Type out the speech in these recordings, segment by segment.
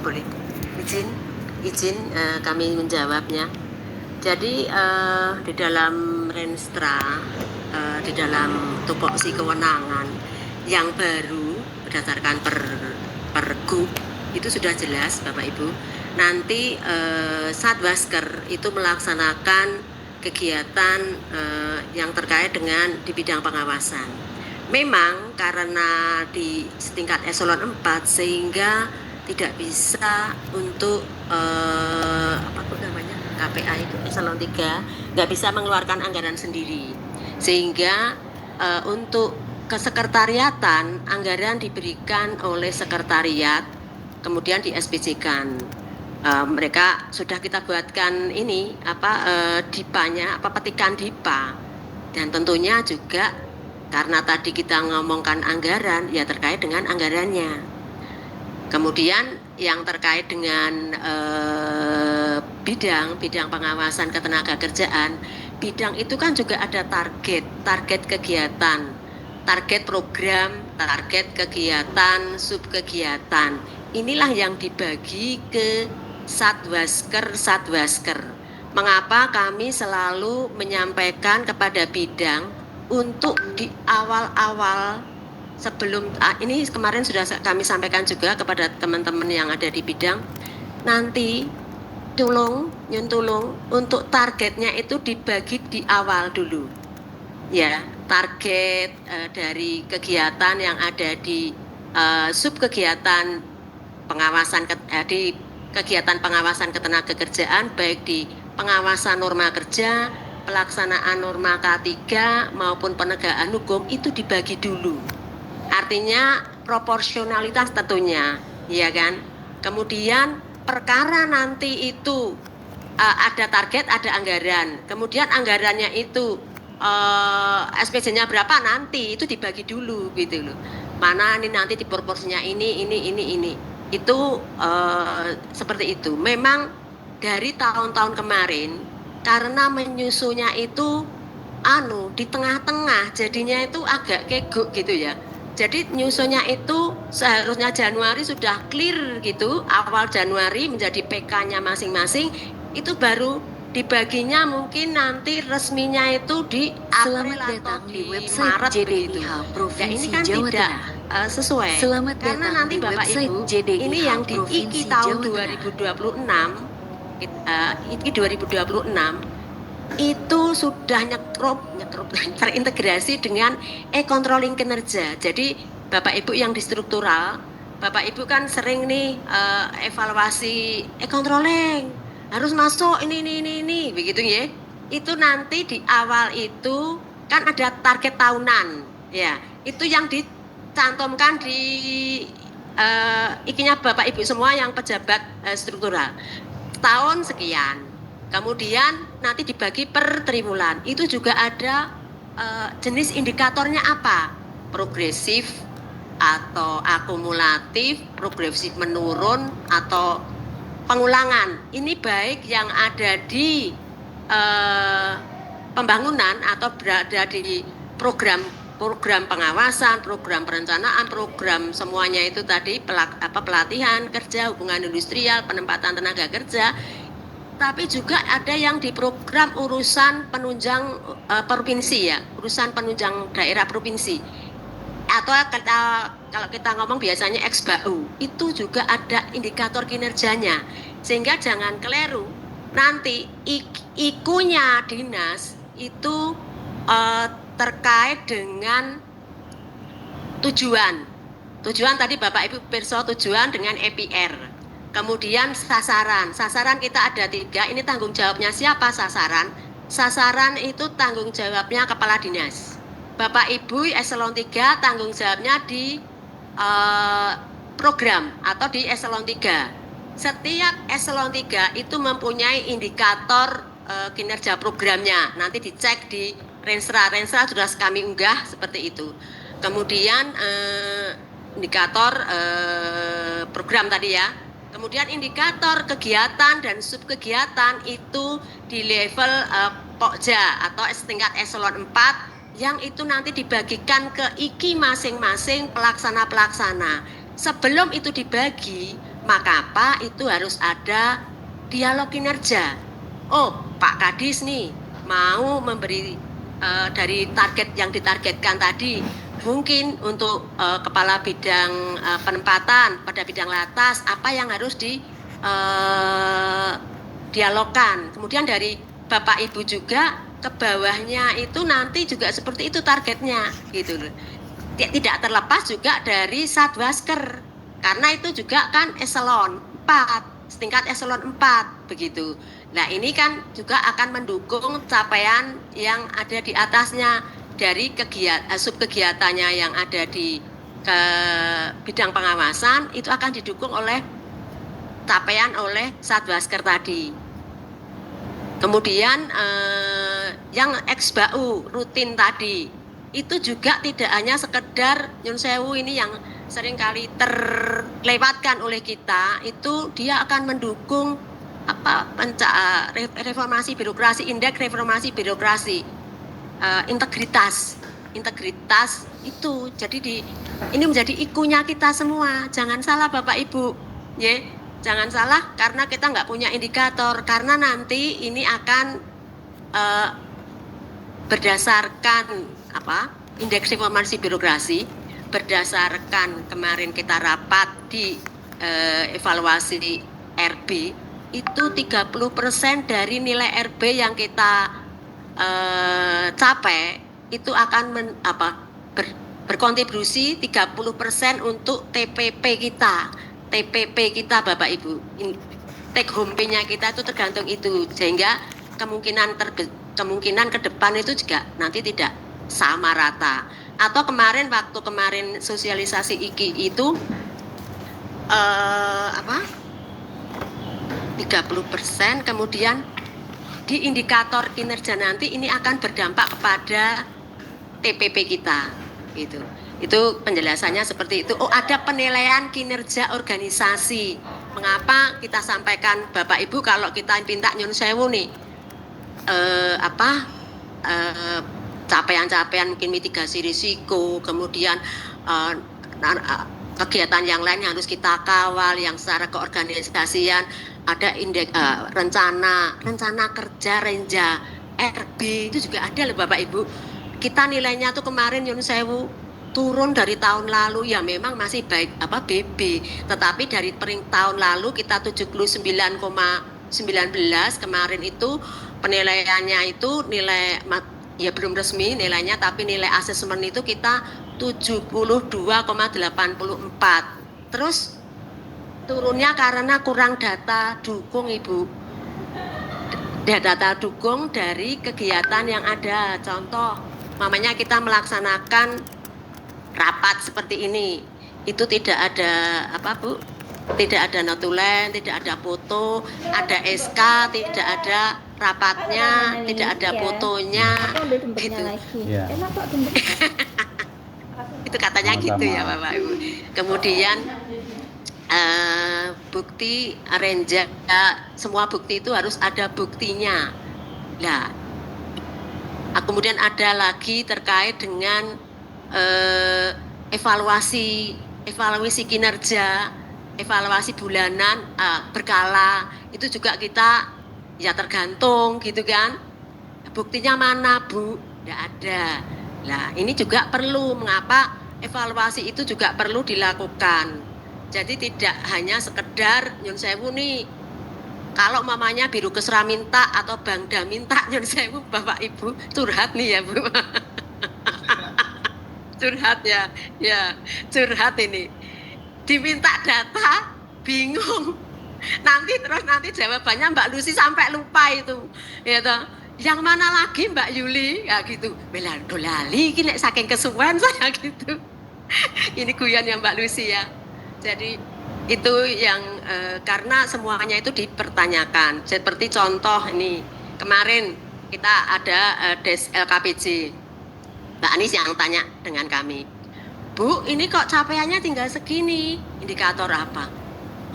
boleh. Izin kami menjawabnya. Jadi di dalam Renstra, di dalam tupoksi kewenangan yang baru berdasarkan Pergub itu sudah jelas Bapak Ibu. Nanti Satwasker itu melaksanakan kegiatan yang terkait dengan di bidang pengawasan. Memang karena di setingkat eselon 4 sehingga tidak bisa untuk apa namanya KPA itu eselon 3 nggak bisa mengeluarkan anggaran sendiri, sehingga untuk kesekretariatan anggaran diberikan oleh sekretariat kemudian di SPJ-kan. Mereka sudah kita buatkan ini DIPA-nya, petikan DIPA, dan tentunya juga karena tadi kita ngomongkan anggaran ya terkait dengan anggarannya. Kemudian yang terkait dengan bidang pengawasan ketenagakerjaan, bidang itu kan juga ada target kegiatan, target program, target kegiatan, subkegiatan. Inilah yang dibagi ke Satwasker. Mengapa kami selalu menyampaikan kepada bidang untuk di awal-awal sebelum ini kemarin sudah kami sampaikan juga kepada teman-teman yang ada di bidang, nanti tolong untuk targetnya itu dibagi di awal dulu ya, target dari kegiatan yang ada di subkegiatan pengawasan di kegiatan pengawasan ketenagakerjaan, baik di pengawasan norma kerja, pelaksanaan norma K3 maupun penegakan hukum, itu dibagi dulu. Artinya proporsionalitas tentunya, ya kan. Kemudian perkara nanti itu ada target, ada anggaran. Kemudian anggarannya itu SPJ-nya berapa nanti itu dibagi dulu gitu loh. Mana ini nanti di proporsinya ini. Itu seperti itu. Memang dari tahun-tahun kemarin karena menyusunya itu di tengah-tengah, jadinya itu agak keguk gitu ya. Jadi nyusunnya itu seharusnya Januari sudah clear gitu, awal Januari menjadi PK-nya masing-masing, itu baru dibaginya mungkin nanti resminya itu di April atau di Maret begitu. Ya ini kan tidak sesuai. Karena nanti Bapak Ibu, ini yang di IKI tahun 2026, IKI 2026 itu sudah nyekrup terintegrasi dengan e-controlling kinerja. Jadi Bapak Ibu yang di struktural, Bapak Ibu kan sering nih evaluasi e-controlling harus masuk ini begitu ya. Itu nanti di awal itu kan ada target tahunan ya, itu yang dicantumkan di ikinya Bapak Ibu semua yang pejabat struktural tahun sekian. Kemudian nanti dibagi per triwulan. Itu juga ada jenis indikatornya apa? Progresif atau akumulatif, progresif menurun atau pengulangan. Ini baik yang ada di pembangunan atau berada di program pengawasan, program perencanaan, program semuanya itu tadi pelatihan kerja, hubungan industrial, penempatan tenaga kerja. Tapi juga ada yang di program urusan penunjang provinsi ya, urusan penunjang daerah provinsi. Atau kalau kita ngomong biasanya ex-BAU, itu juga ada indikator kinerjanya. Sehingga jangan keliru, nanti ikunya dinas itu terkait dengan tujuan. Tujuan tadi Bapak Ibu pirsa tujuan dengan EPR. Kemudian sasaran kita ada 3, ini tanggung jawabnya siapa sasaran? Sasaran itu tanggung jawabnya kepala dinas. Bapak Ibu eselon 3 tanggung jawabnya di program atau di eselon 3. Setiap eselon 3 itu mempunyai indikator kinerja programnya. Nanti dicek di Renstra sudah kami unggah seperti itu. Kemudian indikator program tadi ya. Kemudian indikator kegiatan dan subkegiatan itu di level Pokja atau setingkat eselon 4 yang itu nanti dibagikan ke IKI masing-masing pelaksana. Sebelum itu dibagi, Maka apa? Itu harus ada dialog kinerja. Oh, Pak Kadis nih mau memberi dari target yang ditargetkan tadi, mungkin untuk kepala bidang penempatan pada bidang latas apa yang harus dialogkan. Kemudian dari Bapak Ibu juga ke bawahnya itu nanti juga seperti itu targetnya gitu loh. Tidak terlepas juga dari Satwasker, karena itu juga kan eselon 4, setingkat eselon 4 begitu. Nah, ini kan juga akan mendukung capaian yang ada di atasnya dari subkegiatannya yang ada di ke bidang pengawasan, itu akan didukung oleh capaian oleh Satwasker tadi. Kemudian yang ex-BAU rutin tadi itu juga tidak hanya sekedar nyun sewu ini yang seringkali terlewatkan oleh kita, itu dia akan mendukung reformasi birokrasi, indeks reformasi birokrasi, integritas itu. Jadi ini menjadi ikunya kita semua. Jangan salah Bapak Ibu, ya. Jangan salah karena kita nggak punya indikator, karena nanti ini akan berdasarkan indeks reformasi birokrasi, berdasarkan kemarin kita rapat di evaluasi RB, itu 30% dari nilai RB yang kita capai itu akan berkontribusi 30% untuk TPP kita Bapak Ibu. Take home pay-nya kita itu tergantung itu, sehingga kemungkinan ke depan itu juga nanti tidak sama rata. Atau kemarin waktu sosialisasi IKI itu 30%, kemudian di indikator kinerja nanti ini akan berdampak kepada TPP kita gitu. Itu penjelasannya seperti itu. Oh, ada penilaian kinerja organisasi. Mengapa kita sampaikan Bapak Ibu kalau kita minta nyun sewu nih capaian-capaian mungkin mitigasi risiko, kemudian kegiatan yang lain yang harus kita kawal, yang secara keorganisasian ada indeks rencana kerja Renja RB itu juga ada loh Bapak Ibu. Kita nilainya tuh kemarin nyun sewu turun dari tahun lalu, ya memang masih baik BB, tetapi dari tahun lalu kita 79,19 kemarin itu penilaiannya itu nilai ya belum resmi nilainya, tapi nilai asesmen itu kita 72,84. Terus turunnya karena kurang data dukung Ibu, data dukung dari kegiatan yang ada. Contoh mamanya kita melaksanakan rapat seperti ini, itu tidak ada tidak ada notulen, tidak ada foto, ada SK, tidak ada rapatnya, tidak ada fotonya, gitu. Ya. Itu katanya gitu ya Bapak Ibu. Kemudian bukti Renja, semua bukti itu harus ada buktinya. Nah, kemudian ada lagi terkait dengan evaluasi kinerja, evaluasi bulanan berkala, itu juga kita ya tergantung gitu kan. Buktinya mana Bu? Tidak ada. Nah, ini juga perlu, mengapa evaluasi itu juga perlu dilakukan. Jadi tidak hanya sekedar nyun sewu nih, kalau mamanya Biro Kesra minta atau Bangda minta nyun sewu Bapak Ibu, curhat nih ya Bu. Curhat ya, curhat ini. Diminta data, bingung. Nanti jawabannya Mbak Lucy sampai lupa itu. Ya toh. Yang mana lagi Mbak Yuli? Ya gitu. Lali iki nek saking kesuwen saya gitu. Ini guyon ya Mbak Lucy ya. Jadi itu yang karena semuanya itu dipertanyakan. Seperti contoh ini, kemarin kita ada des LKPJ. Mbak Anis yang tanya dengan kami, Bu, ini kok capaiannya tinggal segini, indikator apa?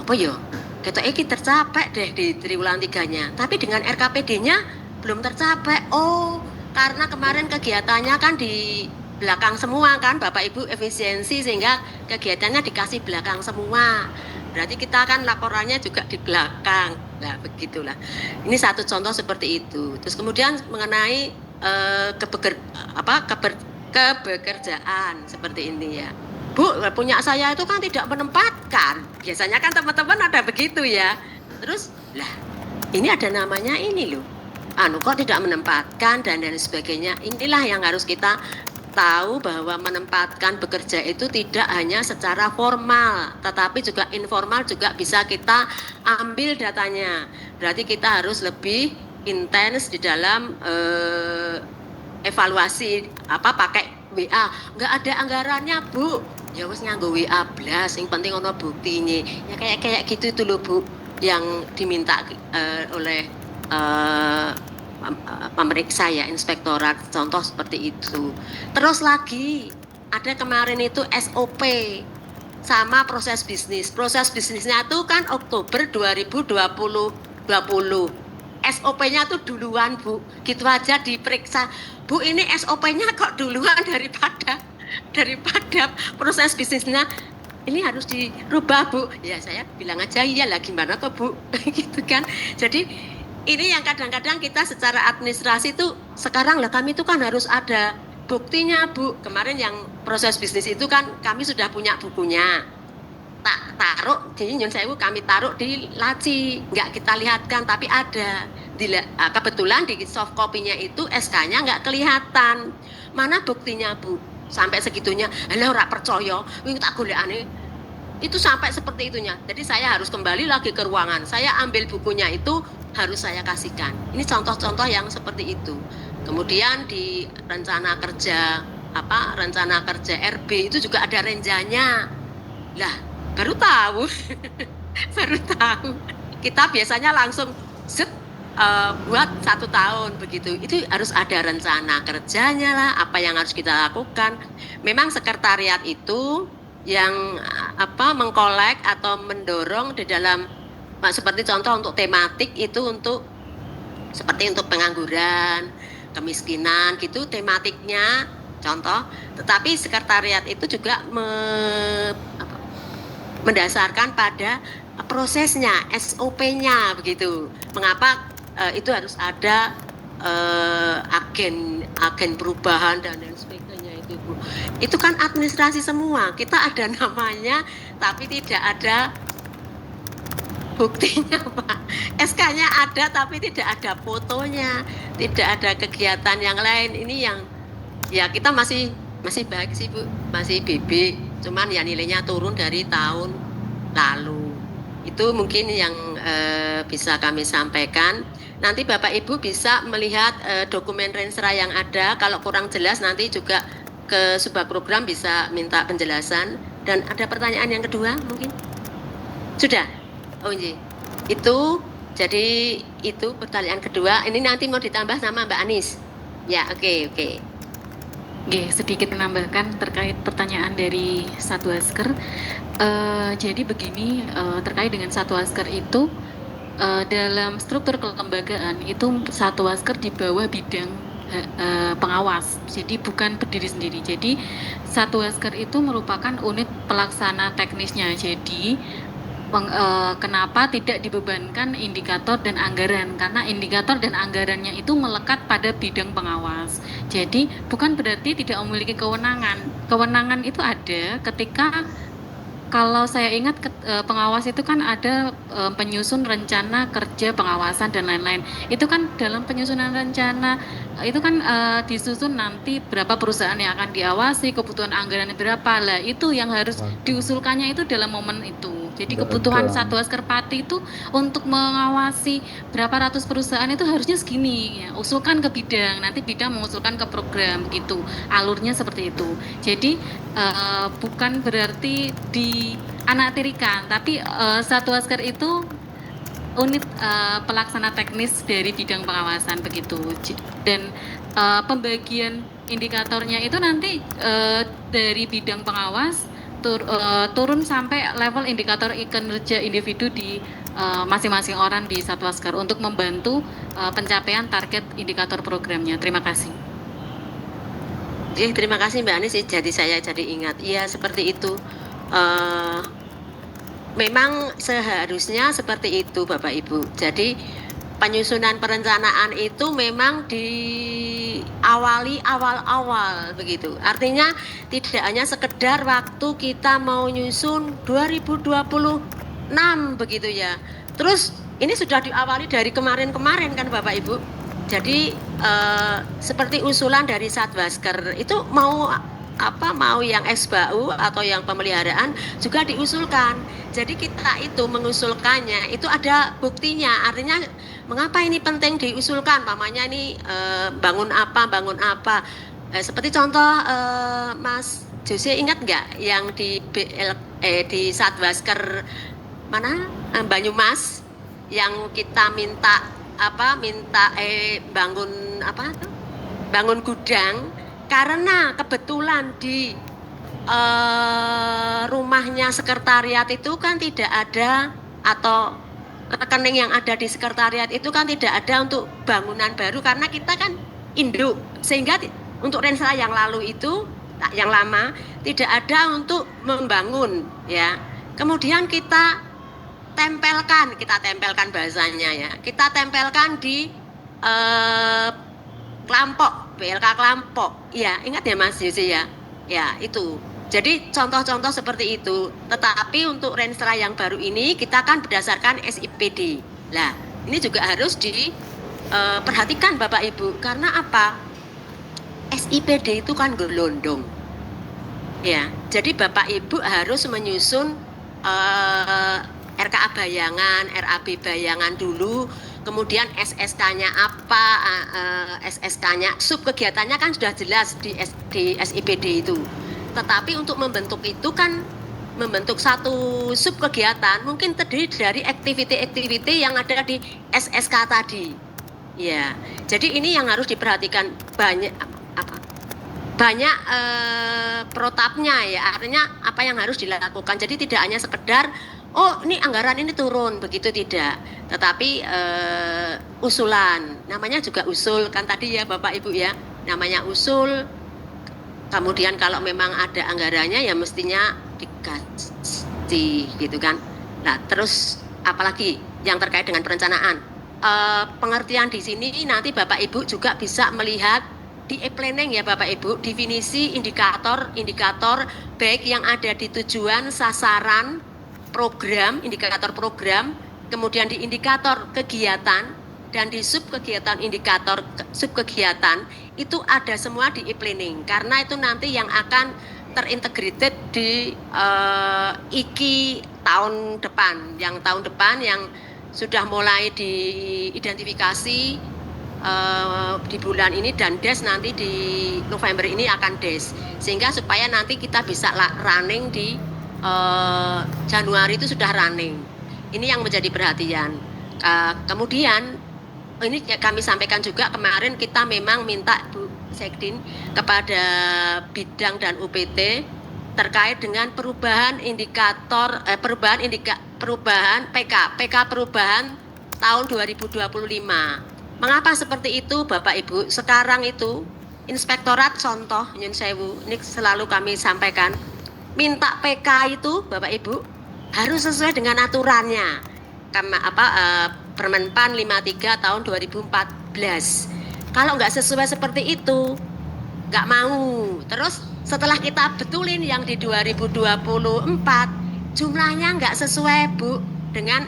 Apa ya? Kita tercapai deh di triwulan 3-nya, tapi dengan RKPD-nya belum tercapai. Oh, karena kemarin kegiatannya kan di belakang semua kan, Bapak Ibu efisiensi, sehingga kegiatannya dikasih belakang semua. berarti kita kan laporannya juga di belakang. Nah, begitulah. Ini satu contoh seperti itu. Terus kemudian mengenai kebekerjaan seperti ini ya. Bu, punya saya itu kan tidak menempatkan. Biasanya kan teman-teman ada begitu ya. Terus, lah, ini ada namanya ini loh. Kok tidak menempatkan dan sebagainya. Inilah yang harus kita tahu, bahwa menempatkan bekerja itu tidak hanya secara formal, tetapi juga informal juga bisa kita ambil datanya. Berarti kita harus lebih intens di dalam evaluasi pakai WA. Nggak ada anggarannya, Bu. Ya wis nganggo WA blas, yang penting ono buktinya. Ya kayak gitu itu loh, Bu, yang diminta oleh pemeriksa ya, inspektorat, contoh seperti itu. Terus lagi ada kemarin itu SOP sama proses bisnis. Proses bisnisnya itu kan Oktober 2020. SOP-nya tuh duluan, Bu. Gitu aja diperiksa. Bu, ini SOP-nya kok duluan daripada proses bisnisnya. Ini harus dirubah, Bu. Ya saya bilang aja iyalah, gimana toh, Bu. Gitu kan. Jadi ini yang kadang-kadang kita secara administrasi itu sekarang lah, kami itu kan harus ada buktinya, Bu. Kemarin yang proses bisnis itu kan kami sudah punya bukunya. Tak taruh di Nyun Sewu, kami taruh di laci, nggak kita lihatkan, tapi ada. Kebetulan di soft copy-nya itu SK-nya nggak kelihatan. Mana buktinya, Bu? Sampai segitunya. Lah ora percaya, wing tak golekane. Itu sampai seperti itunya. Jadi saya harus kembali lagi ke ruangan. Saya ambil bukunya itu, harus saya kasihkan. Ini contoh-contoh yang seperti itu. Kemudian di rencana kerja RB itu juga ada renjanya. Lah, baru tahu. Baru tahu. Kita biasanya langsung buat 1 tahun begitu. Itu harus ada rencana kerjanya lah, apa yang harus kita lakukan. Memang sekretariat itu yang mengkolek atau mendorong di dalam, seperti contoh untuk tematik itu seperti untuk pengangguran, kemiskinan gitu tematiknya contoh. Tetapi sekretariat itu juga mendasarkan pada prosesnya, SOP-nya begitu. Mengapa itu harus ada agen perubahan dan sebagainya itu, Bu. Itu kan administrasi semua. Kita ada namanya tapi tidak ada buktinya, Pak. SK-nya ada tapi tidak ada fotonya, tidak ada kegiatan yang lain. Ini yang ya kita masih baik sih, Bu. Masih BB, cuman ya nilainya turun dari tahun lalu. Itu mungkin yang bisa kami sampaikan. Nanti Bapak Ibu bisa melihat dokumen Renstra yang ada. Kalau kurang jelas nanti juga ke Subag Program bisa minta penjelasan. Dan ada pertanyaan yang kedua mungkin? Sudah? Oh iya. Itu, jadi itu pertanyaan kedua. Ini nanti mau ditambah sama Mbak Anis. Ya, oke. Oke, sedikit menambahkan terkait pertanyaan dari Satu Asker. Jadi begini, terkait dengan Satu Asker itu, dalam struktur kelembagaan itu Satu Asker di bawah bidang pengawas, jadi bukan berdiri sendiri. Jadi Satu Asker itu merupakan unit pelaksana teknisnya. Jadi kenapa tidak dibebankan indikator dan anggaran, karena indikator dan anggarannya itu melekat pada bidang pengawas. Jadi bukan berarti tidak memiliki kewenangan. Kewenangan itu ada ketika, kalau saya ingat pengawas itu kan ada penyusun rencana kerja pengawasan dan lain-lain. Itu kan dalam penyusunan rencana itu kan disusun nanti berapa perusahaan yang akan diawasi, kebutuhan anggaran berapa lah. Itu yang harus diusulkannya itu dalam momen itu. Jadi kebutuhan Satu Asker Pati itu untuk mengawasi berapa ratus perusahaan itu harusnya segini. Ya, usulkan ke bidang, nanti bidang mengusulkan ke program gitu. Alurnya seperti itu. Jadi bukan berarti dianaktirikan, tapi Satu Asker itu unit pelaksana teknis dari bidang pengawasan begitu. Dan pembagian indikatornya itu nanti dari bidang pengawas turun sampai level indikator kinerja individu di masing-masing orang di Satu Asker untuk membantu pencapaian target indikator programnya. Terima kasih. Terima kasih Mbak Anis. Jadi saya jadi ingat. Iya seperti itu. memang seharusnya seperti itu Bapak Ibu. Jadi penyusunan perencanaan itu memang diawali awal-awal begitu. Artinya tidak hanya sekedar waktu kita mau nyusun 2026 begitu ya. Terus ini sudah diawali dari kemarin-kemarin kan Bapak Ibu. Jadi seperti usulan dari Satwasker itu mau yang SBAU atau yang pemeliharaan juga diusulkan. Jadi kita itu mengusulkannya itu ada buktinya. Artinya mengapa ini penting diusulkan? Pamannya ini bangun apa? Seperti contoh Mas Jose ingat nggak yang di di Satwasker mana Banyumas yang kita minta bangun gudang karena kebetulan di rumahnya sekretariat itu kan tidak ada atau rekening yang ada di sekretariat itu kan tidak ada untuk bangunan baru karena kita kan induk sehingga untuk Renstra yang lalu itu yang lama tidak ada untuk membangun ya. Kemudian kita tempelkan bahasanya ya. Kita tempelkan di Klampok, BLK Klampok. Ya, ingat ya Mas Yose ya? Ya, itu. Jadi contoh-contoh seperti itu. Tetapi untuk Renstra yang baru ini kita kan berdasarkan SIPD. Nah, ini juga harus diperhatikan Bapak Ibu. Karena apa? SIPD itu kan gelondong. Ya, jadi Bapak Ibu harus menyusun RKA Bayangan, RAB Bayangan dulu, kemudian SSK-nya apa, SSK-nya, sub kegiatannya kan sudah jelas di SIPD itu. Tetapi untuk membentuk itu kan, membentuk satu sub kegiatan mungkin terdiri dari aktiviti-aktiviti yang ada di SSK tadi. Ya, jadi ini yang harus diperhatikan banyak protapnya ya, artinya apa yang harus dilakukan. Jadi tidak hanya sekedar oh ini anggaran ini turun begitu tidak, tetapi usulan namanya juga usul kan tadi ya Bapak Ibu ya, namanya usul. Kemudian kalau memang ada anggarannya ya mestinya dikasih gitu kan. Nah terus apalagi yang terkait dengan perencanaan, pengertian di sini nanti Bapak Ibu juga bisa melihat di e-planning ya Bapak Ibu, definisi indikator baik yang ada di tujuan, sasaran, program, indikator program, kemudian di indikator kegiatan dan di subkegiatan indikator subkegiatan itu ada semua di e-planning karena itu nanti yang akan terintegrated di IKI tahun depan yang sudah mulai diidentifikasi di bulan ini dan DES nanti di November ini akan DES sehingga supaya nanti kita bisa running di Januari itu sudah running. Ini yang menjadi perhatian. Kemudian ini kami sampaikan juga kemarin kita memang minta Bu Sekdin kepada bidang dan UPT terkait dengan perubahan indikator perubahan PK perubahan tahun 2025. Mengapa seperti itu Bapak Ibu? Sekarang itu Inspektorat contoh Nyun Sewu ini selalu kami sampaikan minta PK itu Bapak Ibu harus sesuai dengan aturannya Permenpan 53 tahun 2014. Kalau nggak sesuai seperti itu nggak mau. Terus setelah kita betulin yang di 2024 jumlahnya nggak sesuai Bu dengan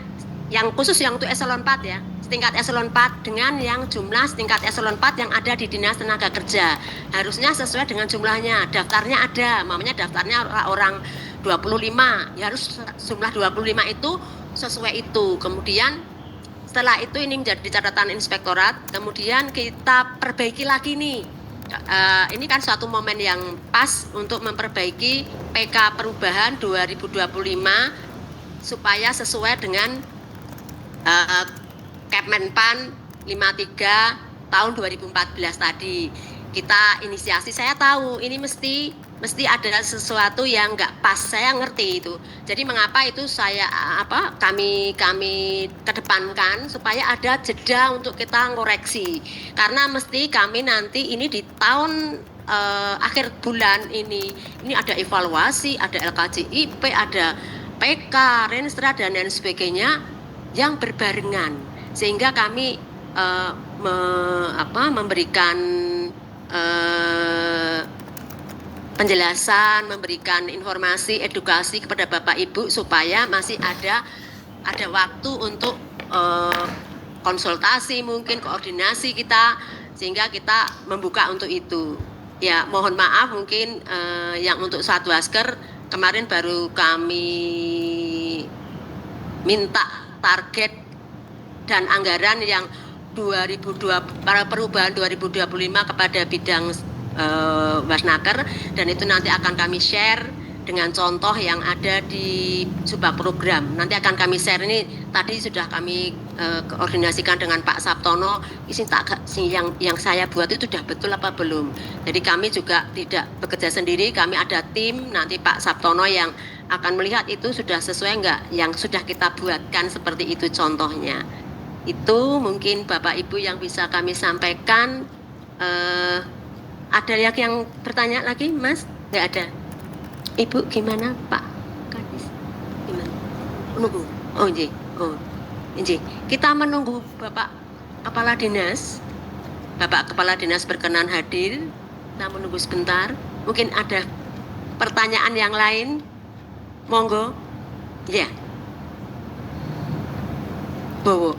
yang khusus yang untuk eselon 4 ya, setingkat eselon 4 dengan yang jumlah setingkat eselon 4 yang ada di Dinas Tenaga Kerja. Harusnya sesuai dengan jumlahnya, daftarnya ada, mamanya daftarnya orang 25, ya harus jumlah 25 itu sesuai itu. Kemudian setelah itu ini menjadi catatan inspektorat, kemudian kita perbaiki lagi nih. Ini kan suatu momen yang pas untuk memperbaiki PK perubahan 2025 supaya sesuai dengan Kemenpan 53 tahun 2014 tadi. Kita inisiasi, saya tahu ini mesti ada sesuatu yang nggak pas, saya ngerti itu. Jadi mengapa itu kami kedepankan supaya ada jeda untuk kita ngoreksi. Karena mesti kami nanti ini di tahun akhir bulan ini ada evaluasi, ada LKJIP, ada PK, Renstra dan lain sebagainya yang berbarengan, sehingga kami memberikan penjelasan, memberikan informasi, edukasi kepada Bapak Ibu supaya masih ada waktu untuk konsultasi, mungkin koordinasi kita, sehingga kita membuka untuk itu. Ya, mohon maaf mungkin yang untuk Satwasker kemarin baru kami minta target dan anggaran yang 2020 para perubahan 2025 kepada bidang Wasnaker, dan itu nanti akan kami share dengan contoh yang ada di Subak program. Nanti akan kami share, ini tadi sudah kami koordinasikan dengan Pak Sabtono, yang saya buat itu sudah betul apa belum. Jadi kami juga tidak bekerja sendiri, kami ada tim, nanti Pak Sabtono yang akan melihat itu sudah sesuai enggak yang sudah kita buatkan seperti itu contohnya. Itu mungkin Bapak Ibu yang bisa kami sampaikan. Ada yang bertanya lagi, Mas? Enggak ada. Ibu gimana, Pak Kadis? Gimana? Menunggu. Oh, nggih. Oh, nggih. Kita menunggu Bapak Kepala Dinas. Bapak Kepala Dinas berkenan hadir. Kita menunggu sebentar. Mungkin ada pertanyaan yang lain. Monggo. Ya. Bowo.